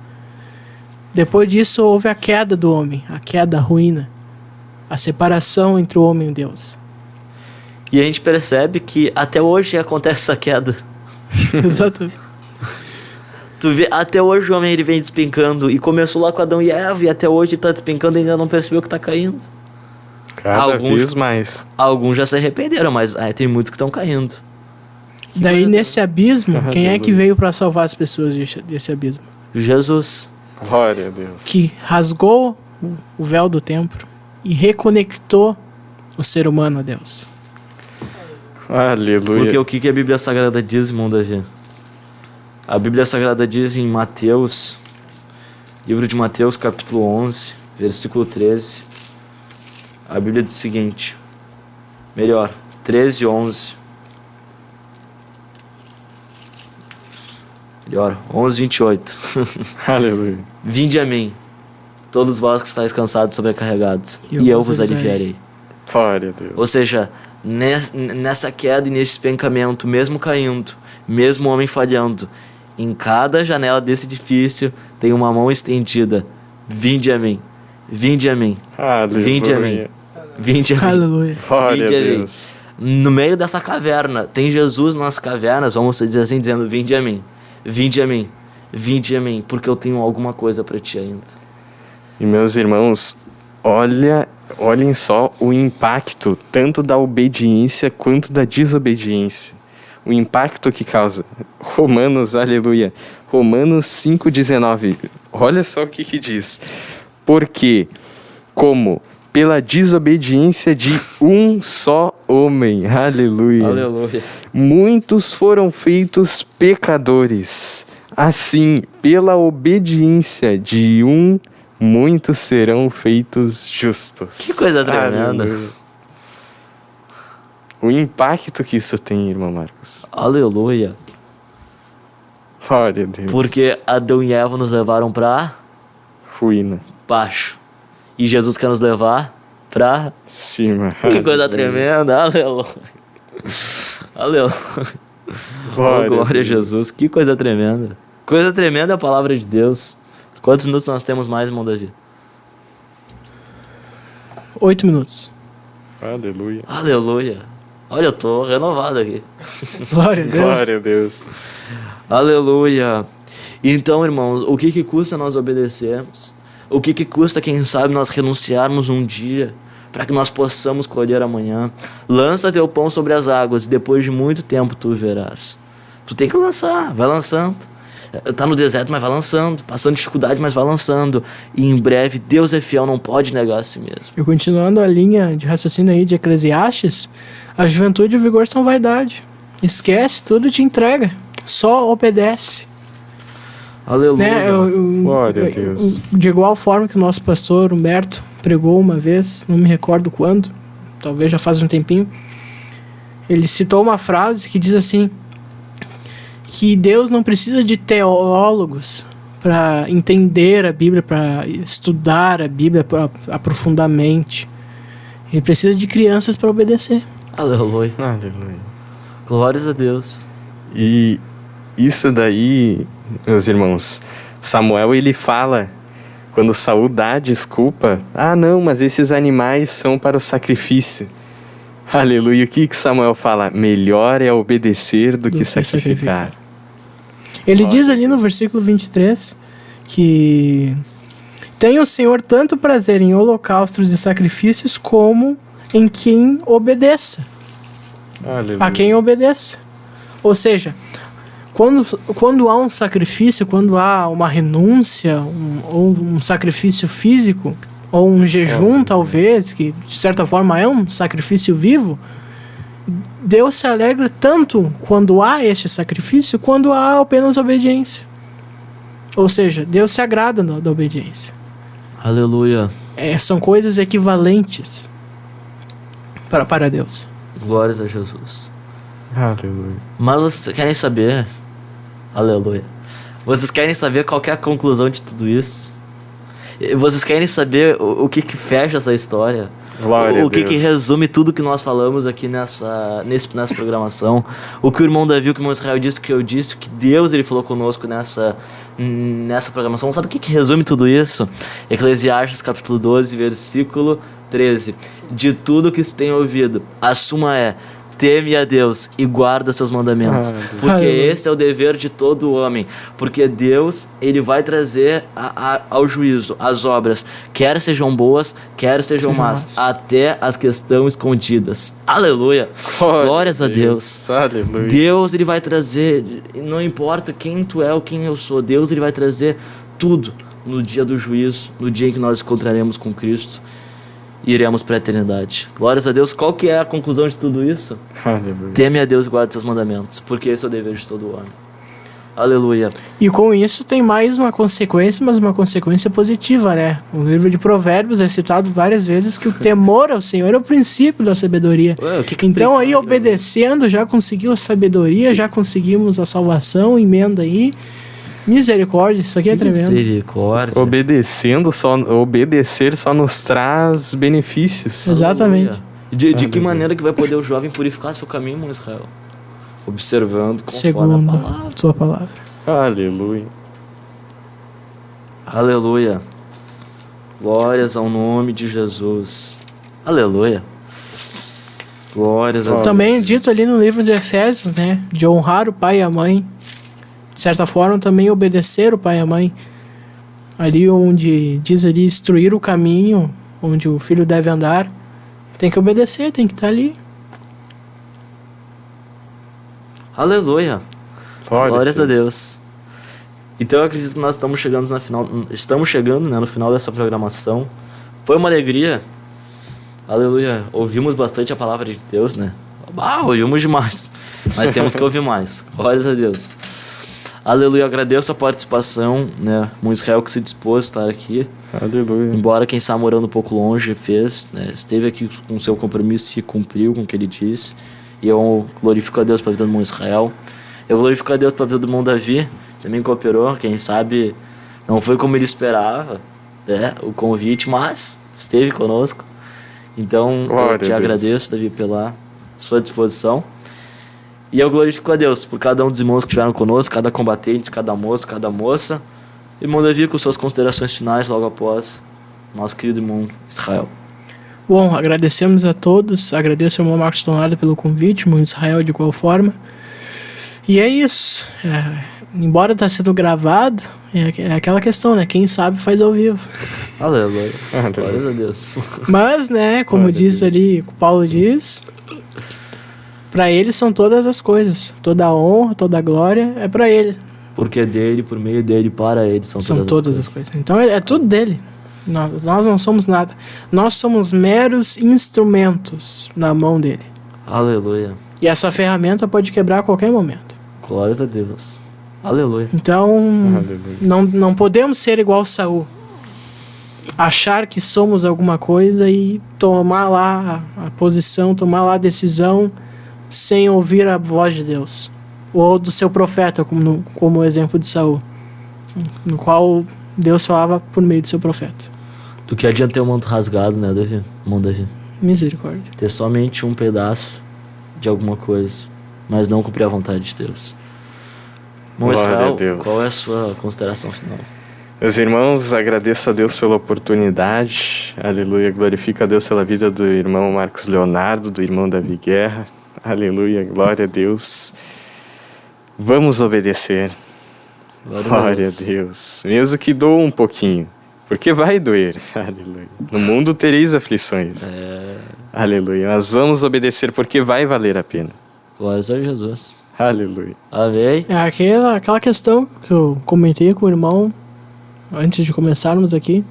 Depois disso houve a queda do homem, a queda, a ruína, a separação entre o homem e Deus. E a gente percebe que até hoje acontece essa queda. Exatamente. Tu vê, até hoje o homem ele vem despencando. E começou lá com Adão e Eva. E até hoje ele tá despencando e ainda não percebeu que tá caindo. Cada vez mais. Alguns já se arrependeram, mas tem muitos que estão caindo. Daí nesse abismo, quem é que veio para salvar as pessoas desse abismo? Jesus. Glória a Deus. Que rasgou o véu do templo e reconectou o ser humano a Deus. Aleluia. Porque o que a Bíblia Sagrada diz, irmão Davi? A Bíblia Sagrada diz em Mateus, livro de Mateus, capítulo 11, versículo 13. A Bíblia diz o seguinte, 13 e 11. 11, 28. Aleluia. Vinde a mim, todos vós que estáis cansados e sobrecarregados, e eu vos aliviarei. Glória a Deus. Ou seja, nessa queda e nesse despencamento, mesmo caindo, mesmo o homem falhando, em cada janela desse edifício tem uma mão estendida. Vinde a mim. Vinde a mim. Aleluia. Vinde a mim. Vinde a mim. Aleluia. Glória a Vinde a mim. Deus. No meio dessa caverna, tem Jesus nas cavernas, vamos dizer assim, dizendo, vinde a mim. Vinde a mim. Vinde a mim, porque eu tenho alguma coisa para ti ainda. E meus irmãos, olhem só o impacto tanto da obediência quanto da desobediência. O impacto que causa. Aleluia. Romanos 5,19. Olha só o que diz. Porque, como pela desobediência de um só homem, aleluia, Aleluia. muitos foram feitos pecadores. Assim, pela obediência de um, muitos serão feitos justos. Que coisa tremenda. Aleluia. O impacto que isso tem, irmão Marcos. Aleluia. Glória a Deus. Porque Adão e Eva nos levaram pra Ruína. baixo. E Jesus quer nos levar pra cima. Que coisa tremenda. Aleluia. Aleluia. Glória a Jesus. Que coisa tremenda. Coisa tremenda é a palavra de Deus. Quantos minutos nós temos mais, irmão Davi? 8 minutos. Aleluia. Aleluia. Olha, eu tô renovado aqui. Glória a Deus. Glória a Deus. Aleluia. Então, irmãos, o que custa nós obedecermos? O que custa, quem sabe, nós renunciarmos um dia para que nós possamos colher amanhã? Lança teu pão sobre as águas e depois de muito tempo tu verás. Tu tem que lançar, vai lançando. Tá no deserto, mas vai lançando. Passando dificuldade, mas vai lançando. E em breve, Deus é fiel, não pode negar a si mesmo. E continuando a linha de raciocínio aí de Eclesiastes, a juventude e o vigor são vaidade. Esquece, tudo te entrega. Só obedece. Aleluia. Né? Glória a Deus. De igual forma que o nosso pastor Humberto pregou uma vez, não me recordo quando, talvez já faz um tempinho, ele citou uma frase que diz assim, que Deus não precisa de teólogos para entender a Bíblia, para estudar a Bíblia aprofundadamente. Ele precisa de crianças para obedecer. Aleluia. Aleluia. Glórias a Deus. E isso daí, meus irmãos, Samuel ele fala, quando Saul dá desculpa, não, mas esses animais são para o sacrifício. Aleluia. O que Samuel fala? Melhor é obedecer do que sacrificar. Ele diz ali no versículo 23 que tem o Senhor tanto prazer em holocaustos e sacrifícios como em quem obedeça. Aleluia. A quem obedeça. Ou seja, quando há um sacrifício, quando há uma renúncia, ou um sacrifício físico, ou um jejum talvez, que de certa forma é um sacrifício vivo, Deus se alegra tanto quando há este sacrifício, quando há apenas obediência. Ou seja, Deus se agrada da obediência. Aleluia. São coisas equivalentes para Deus. Glórias a Jesus. Aleluia. Mas vocês querem saber? Aleluia. Vocês querem saber qual que é a conclusão de tudo isso? Vocês querem saber o que fecha essa história? Glória O que resume tudo que nós falamos aqui nessa programação? O que o irmão Davi, o que o irmão Israel disse, o que eu disse, o que Deus ele falou conosco nessa programação. Sabe o que resume tudo isso? Eclesiastes capítulo 12, versículo 13. De tudo que se tem ouvido, a suma é: teme a Deus e guarda seus mandamentos, porque esse é o dever de todo homem, porque Deus ele vai trazer ao juízo as obras, quer sejam boas, quer sejam más, até as que estão escondidas. Aleluia. Glórias a Deus. Aleluia. Deus ele vai trazer, não importa quem tu é ou quem eu sou, Deus ele vai trazer tudo no dia do juízo, no dia em que nós encontraremos com Cristo. E iremos para a eternidade. Glórias a Deus. Qual que é a conclusão de tudo isso? Aleluia. Teme a Deus e guarde seus mandamentos, porque esse é o dever de todo homem. Aleluia. E com isso tem mais uma consequência, mas uma consequência positiva, né? O livro de Provérbios é citado várias vezes que o temor ao Senhor é o princípio da sabedoria. Então aí, obedecendo, já conseguiu a sabedoria, já conseguimos a salvação, emenda aí. Misericórdia, isso aqui é tremendo. Misericórdia. Obedecer só nos traz benefícios. Exatamente. De que maneira que vai poder o jovem purificar seu caminho, irmão Israel? Observando conforme segundo a palavra. sua palavra. Aleluia. Aleluia. Glórias ao nome de Jesus. Aleluia. Glórias a Deus. Também dito ali no livro de Efésios, né? De honrar o pai e a mãe. De certa forma, também obedecer o pai e a mãe. Ali onde diz ali, instruir o caminho, onde o filho deve andar. Tem que obedecer, tem que estar ali. Aleluia. Glórias a Deus. Deus. Então eu acredito que nós estamos chegando no final dessa programação. Foi uma alegria. Aleluia. Ouvimos bastante a palavra de Deus, né? Ouvimos demais. Mas temos que ouvir mais. Glórias a Deus. Aleluia, agradeço a participação, né? O Israel que se dispôs a estar aqui. Aleluia. Embora quem está morando um pouco longe fez, né? Esteve aqui com seu compromisso e cumpriu com o que ele disse. E eu glorifico a Deus pela vida do irmão Israel. Eu glorifico a Deus pela vida do irmão Davi. Também cooperou, quem sabe não foi como ele esperava. né, o convite, mas esteve conosco. Então, Glória eu te a Deus. agradeço, Davi, pela sua disposição. E eu glorifico a Deus por cada um dos irmãos que estiveram conosco, cada combatente, cada moço, cada moça. Irmão Davi, com suas considerações finais logo após nosso querido irmão Israel. Bom, agradecemos a todos. Agradeço ao irmão Marcos Donado pelo convite, irmão Israel de igual forma. E é isso. Embora está sendo gravado, é aquela questão, né? Quem sabe faz ao vivo. Aleluia. Glórias a Deus. Mas, né, como Glória a diz Deus. ali, o Paulo diz, para ele são todas as coisas. Toda a honra, toda a glória é para ele. Porque dele, por meio dele, para ele, são todas As coisas. Então é tudo dele. Nós não somos nada. Nós somos meros instrumentos na mão dele. Aleluia. E essa ferramenta pode quebrar a qualquer momento. Glórias a Deus. Aleluia. Então, Aleluia. não podemos ser igual Saul. Achar que somos alguma coisa e tomar lá a posição, tomar lá a decisão sem ouvir a voz de Deus. Ou do seu profeta, como o exemplo de Saul. No qual Deus falava por meio do seu profeta. Do que adianta ter um manto rasgado, né, Davi? Irmão Davi. Misericórdia. Ter somente um pedaço de alguma coisa, mas não cumprir a vontade de Deus. Irmão Glória Israel, a Deus. qual é a sua consideração final? Meus irmãos, agradeço a Deus pela oportunidade. Aleluia. Glorifico a Deus pela vida do irmão Marcos Leonardo, do irmão Davi Guerra. Aleluia. Glória a Deus. Vamos obedecer. Glória a Deus. Mesmo que doa um pouquinho. Porque vai doer. Aleluia. No mundo tereis aflições. Aleluia. Mas vamos obedecer porque vai valer a pena. Glórias a Jesus. Aleluia. Amém. É aquela questão que eu comentei com o irmão antes de começarmos aqui,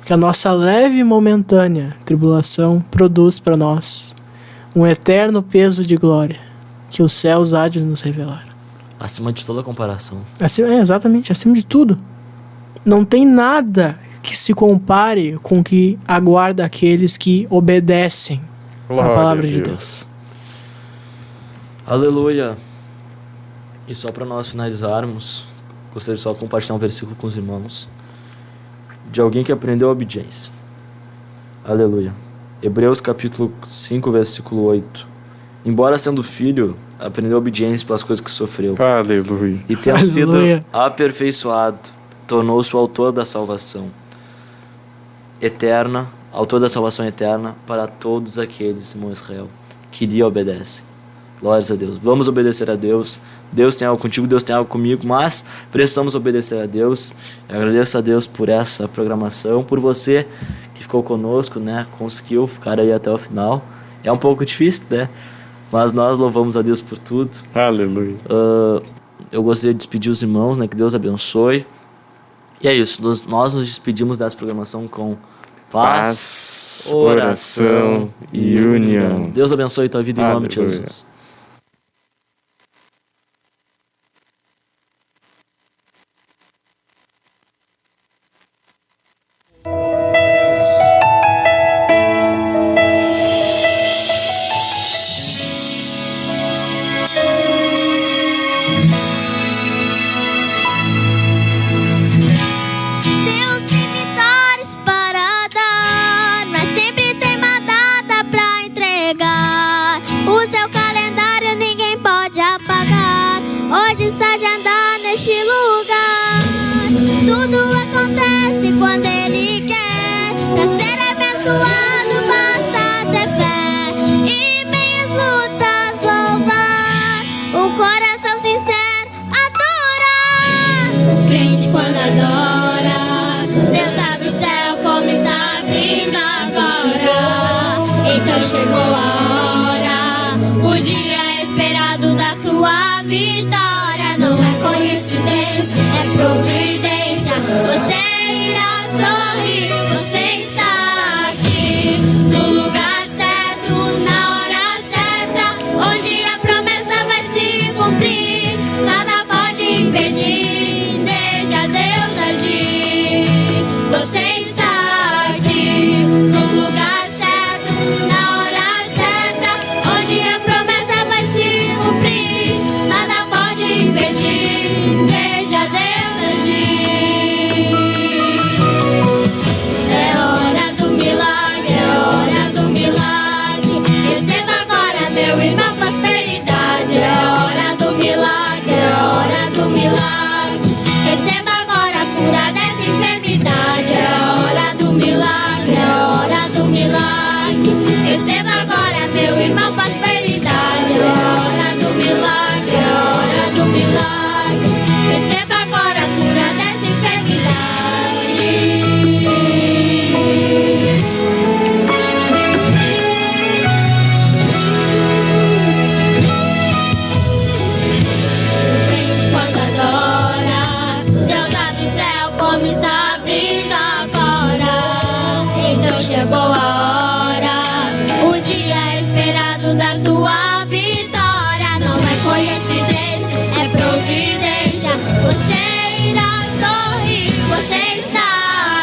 que a nossa leve e momentânea tribulação produz para nós um eterno peso de glória que os céus há de nos revelar. Acima de toda comparação. Exatamente, acima de tudo. Não tem nada que se compare com o que aguarda aqueles que obedecem Glória a palavra a de Deus. Deus. Aleluia. E só para nós finalizarmos, gostaria de só compartilhar um versículo com os irmãos de alguém que aprendeu a obediência. Aleluia. Hebreus capítulo 5, versículo 8. Embora sendo filho, aprendeu obediência pelas coisas que sofreu. Aleluia. E tendo sido Aleluia. aperfeiçoado, tornou-se o autor da salvação eterna, autor da salvação eterna para todos aqueles, irmão Israel, que lhe obedecem. Glórias a Deus. Vamos obedecer a Deus. Deus tem algo contigo, Deus tem algo comigo, mas precisamos obedecer a Deus. Eu agradeço a Deus por essa programação, por você que ficou conosco, né? Conseguiu ficar aí até o final. É um pouco difícil, né? Mas nós louvamos a Deus por tudo. Aleluia. Eu gostaria de despedir os irmãos, né? Que Deus abençoe. E é isso. Nós nos despedimos dessa programação com paz, oração e união. Deus abençoe tua vida em nome de Aleluia. Jesus. Deus tem vitórias para dar, mas sempre tem uma data pra entregar. O seu calendário ninguém pode apagar. Hoje está de andar neste lugar. Tudo acontece quando Ele quer. Pra ser abençoado basta ter fé e meias lutas louvar. O coração sincero adorar. O crente quando adora, Deus abre o céu como está abrindo agora. Então chegou a hora, o dia esperado da sua vitória. Não é coincidência, é providência. Você irá sorrir, você está aqui no lugar certo, na hora certa, onde a promessa vai se cumprir. Nada pode impedir, deixa Deus agir. Você está aqui no lugar certo, na hora certa, onde a promessa vai se cumprir. Nada pode impedir, deixa Deus agir. meu irmão, prosperidade. É hora do milagre, é hora do milagre. Receba agora a cura dessa enfermidade. É hora do milagre, é hora do milagre. Receba agora, meu irmão, prosperidade. É hora do milagre, é hora do milagre. Receba agora a cura dessa enfermidade. Crente quando adora, Deus abre o céu como está abrindo agora. Então chegou a hora, o dia esperado da sua vitória. Não é coincidência, é providência. Você irá sorrir, você está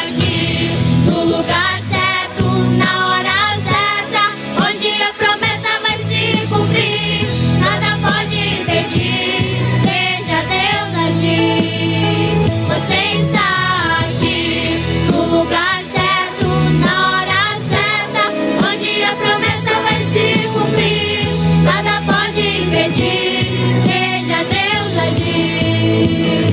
aqui no lugar certo, na hora certa, onde a promessa vai se cumprir. Nada pode impedir, veja Deus agir. Você está aqui no lugar certo, na hora certa, onde a promessa vai se cumprir. Nada pode impedir, veja Deus agir.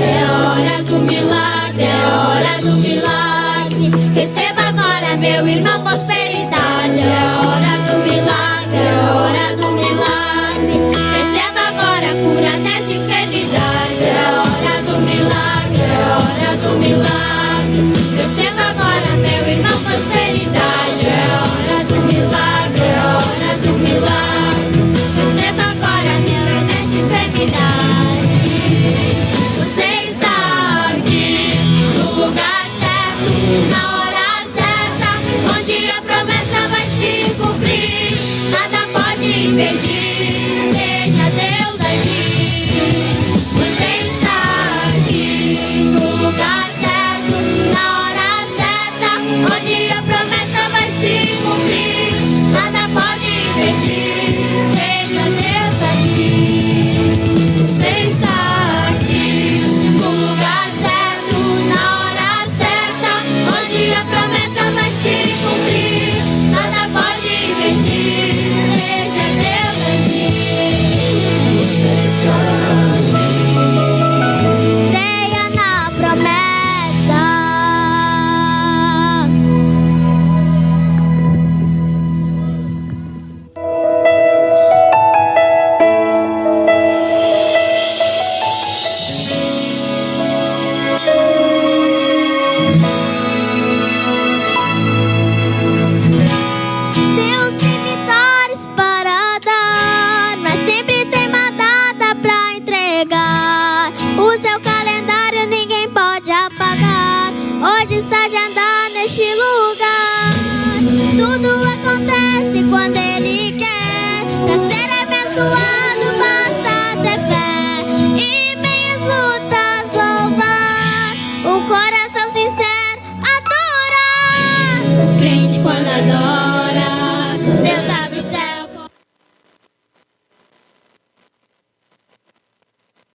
É hora do milagre, é hora do milagre. Receba agora, meu irmão, prosperidade. É hora do milagre, é hora do milagre. Receba agora a cura dessa enfermidade. É hora do milagre, é hora do milagre. Receba agora, meu irmão, prosperidade. É hora do milagre, é hora do milagre. Receba agora a cura dessa enfermidade. Você está aqui no lugar certo, na hora certa, onde a promessa vai se cumprir. Nada pode impedir.